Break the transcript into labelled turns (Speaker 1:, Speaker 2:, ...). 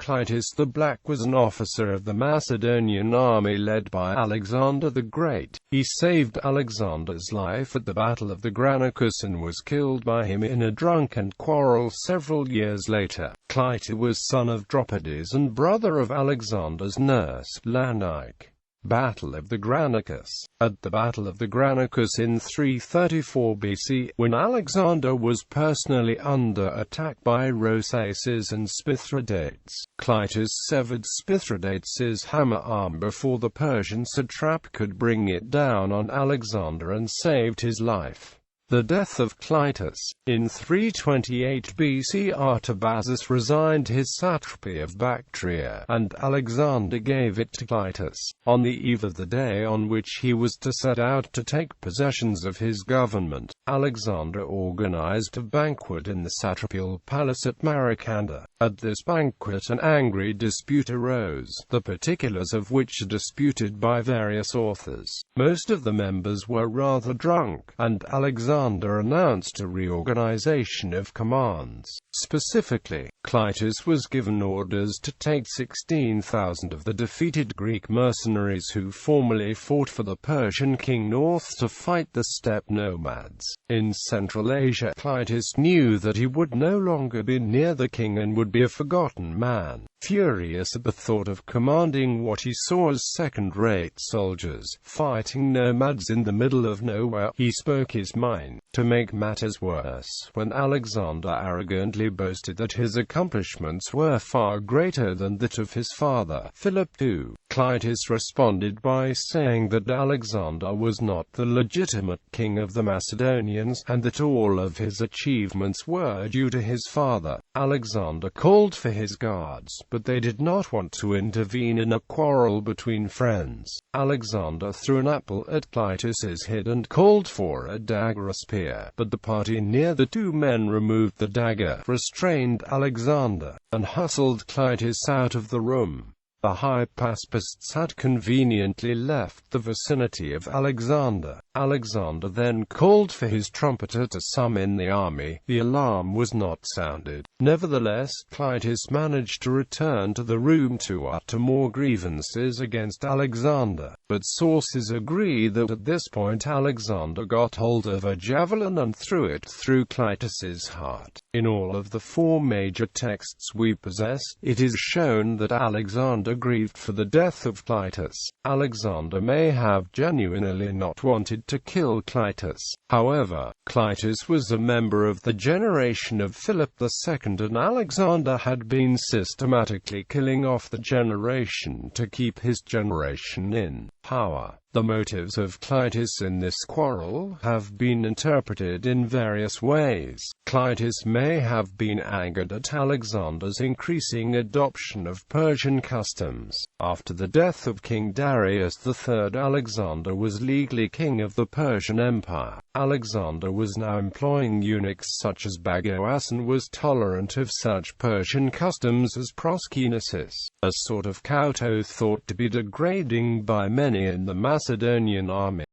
Speaker 1: Cleitus the Black was an officer of the Macedonian army led by Alexander the Great. He saved Alexander's life at the Battle of the Granicus and was killed by him in a drunken quarrel several years later. Cleitus was son of Dropides and brother of Alexander's nurse, Lanike. Battle of the Granicus. At the Battle of the Granicus in 334 BC, when Alexander was personally under attack by Dropides and Mithridates, Cleitus severed Mithridates' hammer arm before the Persian satrap could bring it down on Alexander and saved his life. The death of Cleitus. In 328 BC, Artabazus resigned his satrapy of Bactria, and Alexander gave it to Cleitus. On the eve of the day on which he was to set out to take possessions of his government, Alexander organized a banquet in the satrapial palace at Maracanda. At this banquet an angry dispute arose, the particulars of which are disputed by various authors. Most of the members were rather drunk, and Alexander announced a reorganization of commands. Specifically, Cleitus was given orders to take 16,000 of the defeated Greek mercenaries who formerly fought for the Persian king north to fight the steppe nomads. In Central Asia, Cleitus knew that he would no longer be near the king and would be a forgotten man. Furious at the thought of commanding what he saw as second-rate soldiers, fighting nomads in the middle of nowhere, he spoke his mind. To make matters worse, when Alexander arrogantly boasted that his accomplishments were far greater than that of his father, Philip II, Cleitus responded by saying that Alexander was not the legitimate king of the Macedonians, and that all of his achievements were due to his father. Alexander called for his guards, but they did not want to intervene in a quarrel between friends. Alexander threw an apple at Cleitus's head and called for a dagger or spear, but the party near the two men removed the dagger, restrained Alexander, and hustled Cleitus out of the room. The Hypaspists had conveniently left the vicinity of Alexander. Alexander then called for his trumpeter to summon the army. The alarm was not sounded. Nevertheless, Cleitus managed to return to the room to utter more grievances against Alexander. But sources agree that at this point Alexander got hold of a javelin and threw it through Cleitus's heart. In all of the four major texts we possess, it is shown that Alexander grieved for the death of Cleitus. Alexander may have genuinely not wanted to kill Cleitus. However, Cleitus was a member of the generation of Philip II, and Alexander had been systematically killing off the generation to keep his generation in power. The motives of Cleitus in this quarrel have been interpreted in various ways. Cleitus may have been angered at Alexander's increasing adoption of Persian customs. After the death of King Darius III, Alexander was legally king of the Persian Empire. Alexander was now employing eunuchs such as Bagoas and was tolerant of such Persian customs as proskynesis, a sort of kowtow thought to be degrading by many in the Macedonian army.